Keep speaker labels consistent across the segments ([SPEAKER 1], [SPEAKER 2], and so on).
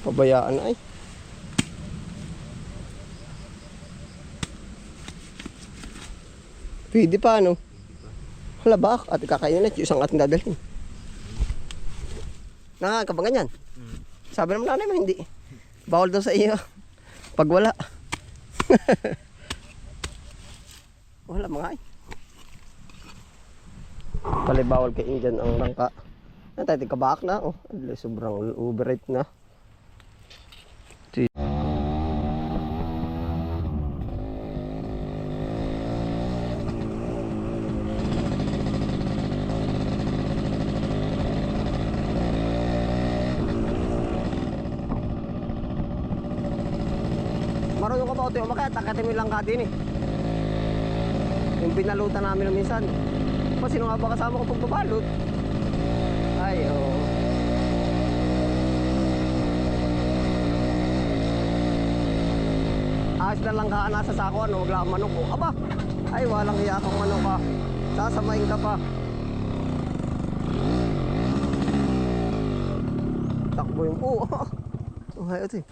[SPEAKER 1] Pabayaan na ay. Pwede pa ano? Halabak at kakainin na isang ating dadalhin. Nakakabangan yan. Sabi naman nanay mo hindi. Bawal daw sa iyo. Pag wala. Wala mga ay. Pala bawal kay Indian ang langka. Tayo kabak na. Oh, sobrang overrate na. Marunong ka ba ito umakit? Takatin mo lang katin eh. Yung pinalutan namin minsan. Pa sino nga ba kasama ko pagbabalot? Ay oh. Ayos na lang ka nasa sako ano, wag lang manok ko. Aba, ay walang iya kang manok ka. Sasamain ka pa. Takbo yung ay ito eh.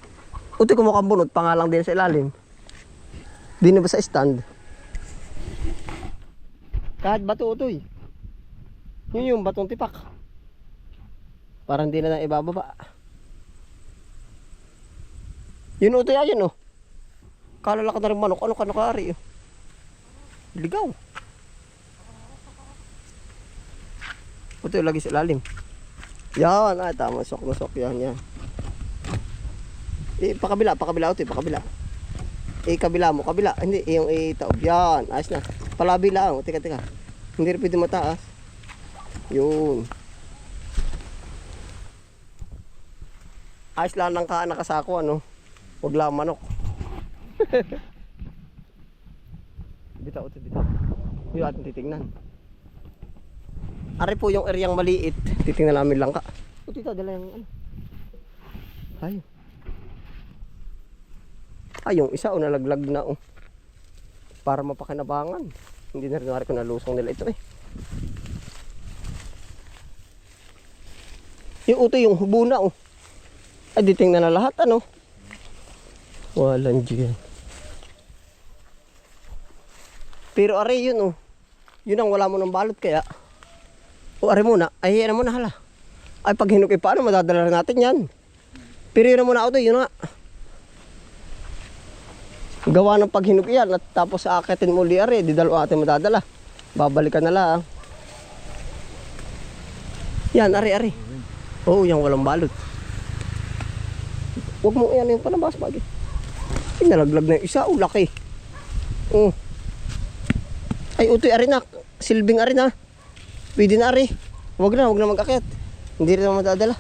[SPEAKER 1] Uti kumukhang bunot pa nga lang din sa ilalim. Di na ba sa stand? Kahit bato utoy. Yun yung batong tipak. Parang di na na ibababa. Yun utoy ayun oh. Kalalakad na rin manok. Ano ka nakari oh. Ligaw. Utoy lagi sa ilalim. Yan ay tama. Sok na sok yan. Pakabila utoy, pakabila. Kabila mo, kabila. Hindi, yung taob. Yan, ayos na. Palabi lang, teka. Hindi rin pwede mataas. Yun. Ayos lang ng nakasako, ano. Huwag lang manok. Bitaw, bitaw. Yung ating titignan. Ari po yung areang maliit. Titignan namin lang ka. Dito, dala yung ano. Ay. Ay, yung isa nalaglag na para mapakinabangan. Hindi na rin ko nalusong nila ito eh. Yung uto yung hubo na Ay, ditingnan na lahat ano. Walang dyan. Pero are yun Yun ang wala mo ng balot kaya. Are muna. Ay, yan na muna hala. Ay, pag hinukay paano madadala natin yan. Pero yun na muna auto, yun na. Gawa ng paghinug yan at tapos aakitin muli ari, di dalawa atin madadala. Babalikan na lang. Yan, ari. Oh, yung walang balot. Huwag mo yan yung panabas bagi. Nalaglag na yung isa, laki. Ay, utoy ari na. Silbing ari na. Pwede na ari. Huwag na mag-akit. Hindi rin naman madadala.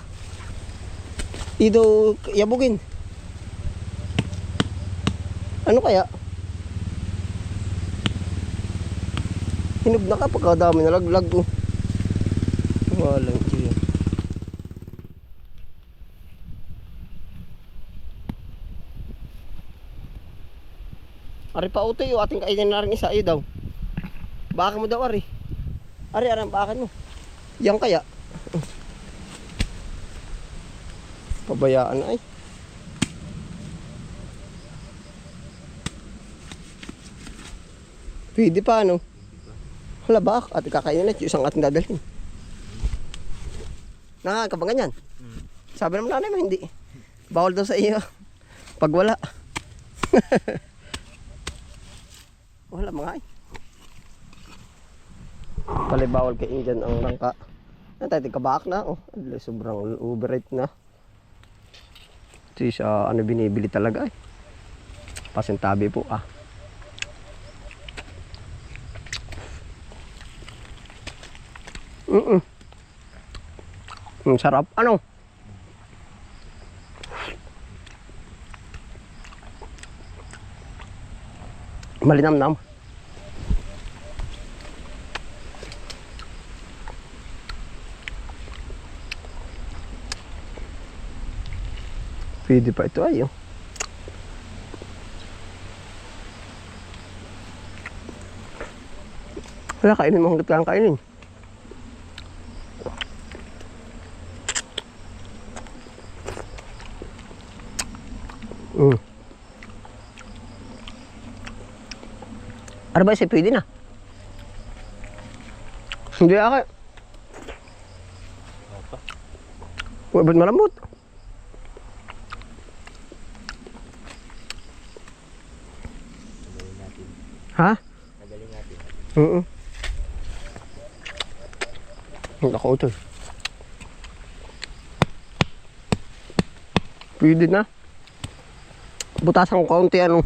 [SPEAKER 1] Ito, yabugin. Ano kaya? Hinog na ka pagkadami nalaglag Walang tiyan. Ari pa utoy ating kainin na rin isa daw. Baka mo daw ari. Ari ang bakan mo. Yang kaya? Pabayaan na ay. Pwede pa ano? Halabak at kakainin na isang ating dadalhin. Nakakabangan yan. Sabi naman nanay mo hindi. Bawal daw sa iyo. Pag wala. Wala mga ay. Pala bawal kay Indian ang langka. Tayo kabak na sobrang overrate na. Ito sa binibili talaga ay. Pasintabi po Sarap ano? Malinamnam. Pwede pa ito ay Wala, kainin mo hanggat kang kainin. Mm. Ano ba isa pwede na? Hindi ako. Uy, ba't malambot? Ha?
[SPEAKER 2] Nagaling natin.
[SPEAKER 1] Oo. Ako ito. Pwede na. Butasan ko kaunti ano.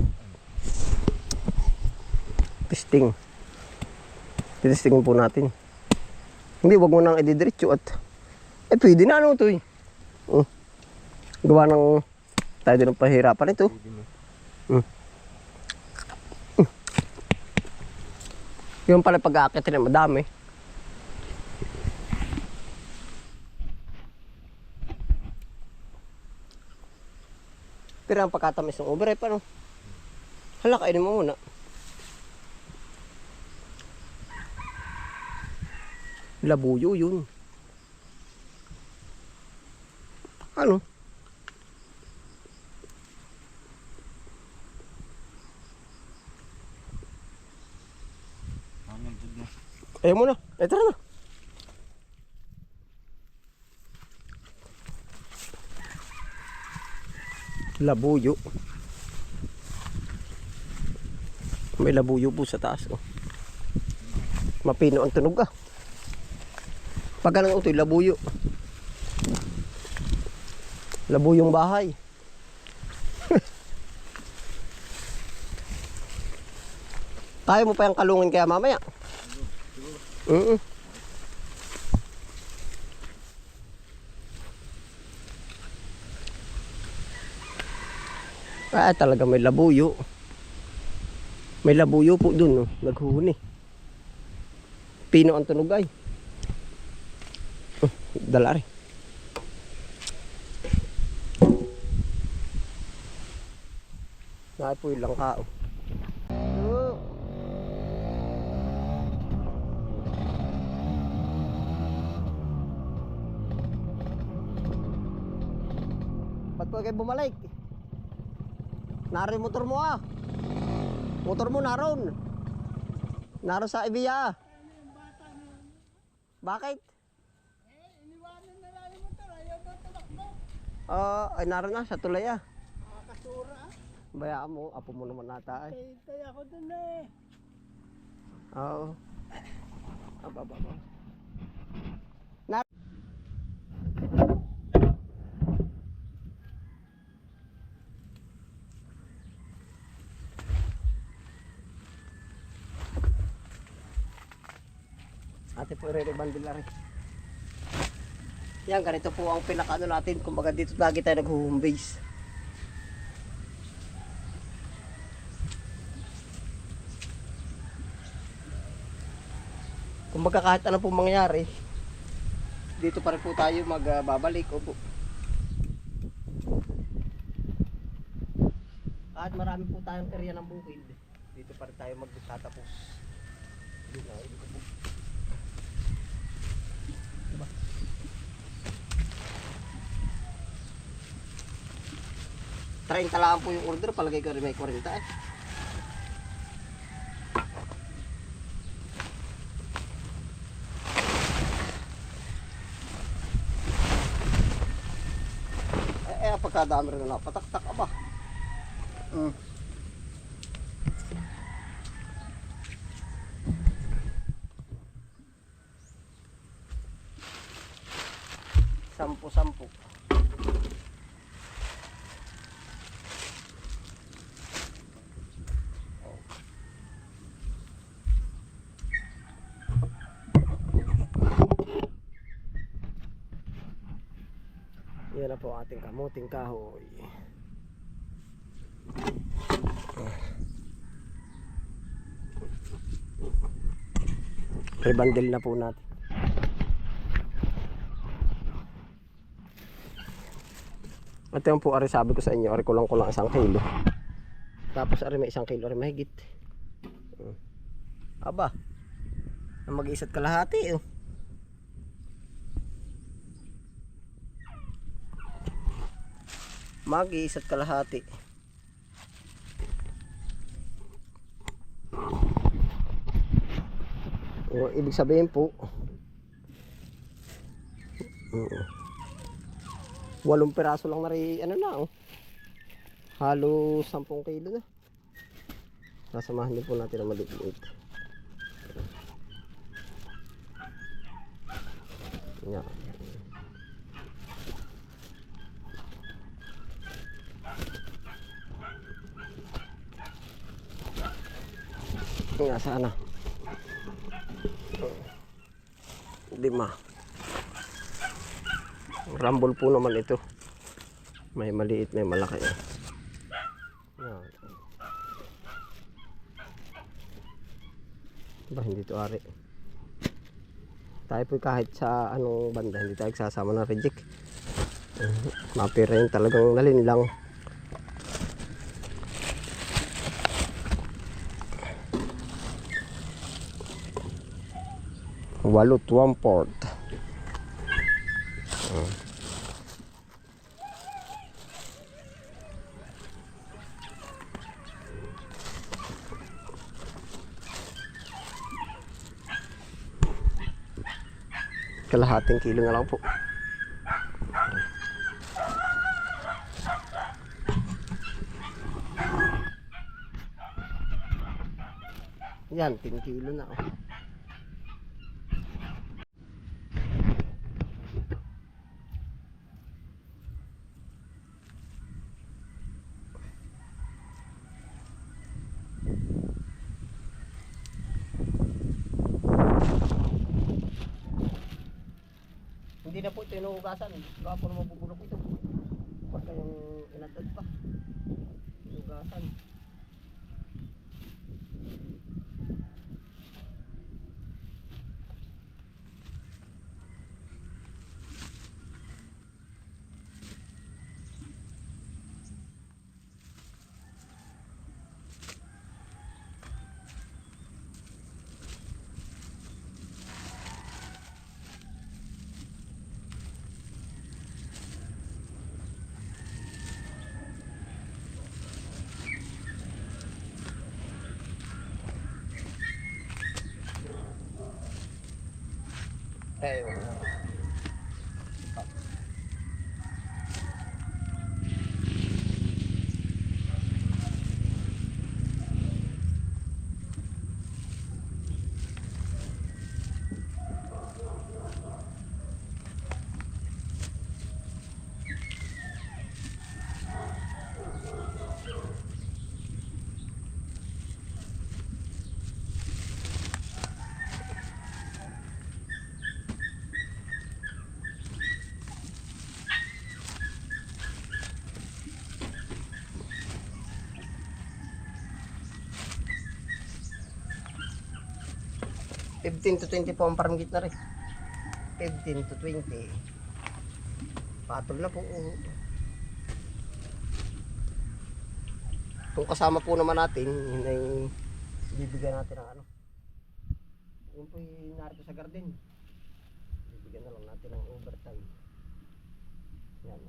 [SPEAKER 1] Testing. Testingin po natin. Hindi, wag mo nang ididiretso at pwede na ano ito eh. Gawa ng tayo din ng pahirapan ito. Yung pala pag-aakitin na madami. Pero ang pagkatamis ng overripe ano? Hala, kainin mo muna. Labuyo yun. Ano? Ayaw mo na. Tara na. Labuyo. May labuyo po sa taas. Oh. Mapino ang tunog ah. Pag ganun ito, labuyo. Labuyong bahay. Kaya mo pa yung kalungin kaya mamaya? Talaga may labuyo. May labuyo po dun, no? Naghuhuni. Pino ang tunog ay. Dala rin. Nakapoy lang kao. Ba't po kayo bumalik? Naroon motor mo ah. Motor mo naroon. Naroon sa Ibiya. Bakit?
[SPEAKER 3] Iniwanan na lang yung motor, ayaw daw tumakbo.
[SPEAKER 1] Ay naroon na sa tulay ah.
[SPEAKER 3] Nakakasura.
[SPEAKER 1] Bayaan mo, apo mo naman nata ay.
[SPEAKER 3] Hintay ako dun eh.
[SPEAKER 1] Oo. Aba. Ate po re-rebandil na rin. Yan, ganito po ang pinakaano natin. Kumbaga dito lagi tayo nag-home base. Kumbaga kahit ano pong mangyari, dito pa rin po tayo magbabalik. Opo. Kahit marami po tayong area ng bukid, dito pa rin tayo magtatapos. Dito na, dito po. Diba? 30 lang po yung order, palagay ko rin may 40 eh. Pagkadami rin na pataktak aba. Sampu. Yan na po ating kamuting kahoy. Rebandel na po natin. At yung po ari sabi ko sa inyo, ari kulang 1 kilo. Tapos ari may 1 kilo, ari mahigit. Aba, mag-isa't kalahati oh. Mag-isa't kalahati. O, ibig sabihin po, 8 piraso lang na rin, ano na, oh. Halos 10 kilo na. Nasamahan din po natin ang maliit. Yan. Nga sana. 5. Rumble po naman ito. May maliit, may malaki. Yan. Ba, hindi to ari. Tayo po kahit sa anong banda, hindi tayo sasama ng reject. Mapira yun talagang nalin lang. Walot 1/4. Kalahating kilo na lang po. Yan, 10 kilo na. Oh. Hindi na po ito inuugasan. Baka po mabubulok ito. Basta yung inatad pa. Inuugasan. Eh, $15 to $20 po ang paramgit na rin. 15 to 20. Patol na po. Kung kasama po naman natin, yun ay bibigyan natin ng ano. Yun po yung narito sa garden. Bibigyan na lang natin ng overtime. Yan.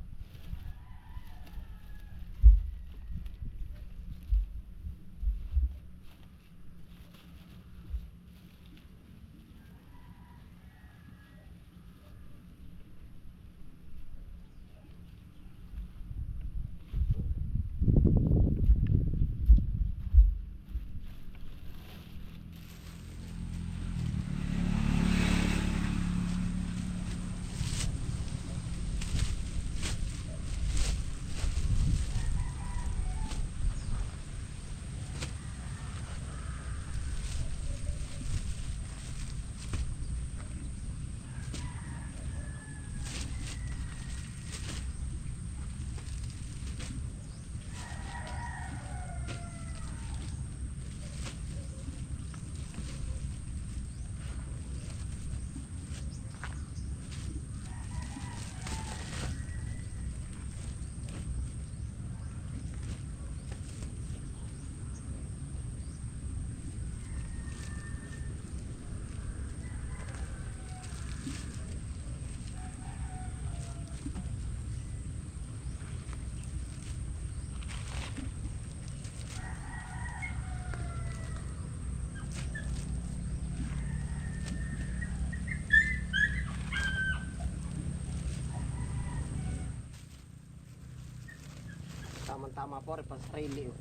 [SPEAKER 1] Tamang-tama po rin, pansarili. Oh.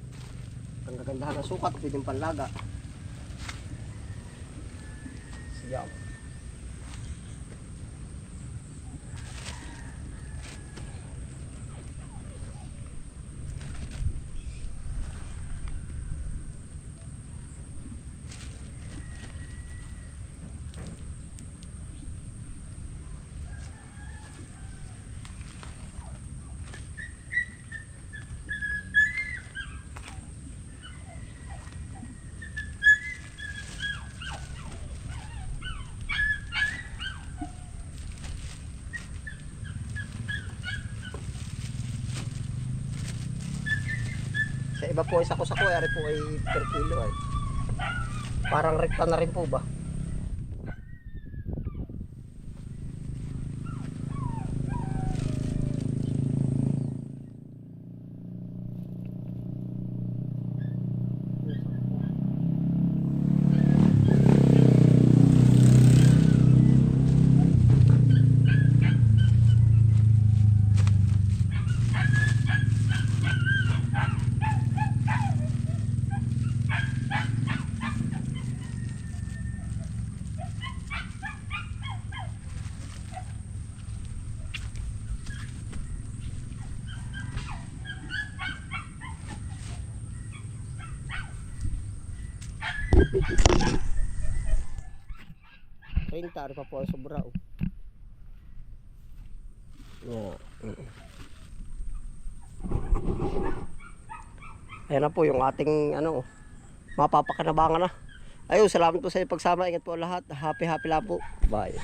[SPEAKER 1] Ang gagandahan ng sukat, pwedeng panlaga. Siyaw. Sa iba po ay sako-sako, ari po ay per kilo ay. Parang rekta na rin po ba? Ari pa po ang sobra. Oh. Yeah. Ayan na po yung ating ano, mapapakinabangan na. Ayun, salamat po sa inyong pagsama. Ingat po lahat. Happy lang po. Bye.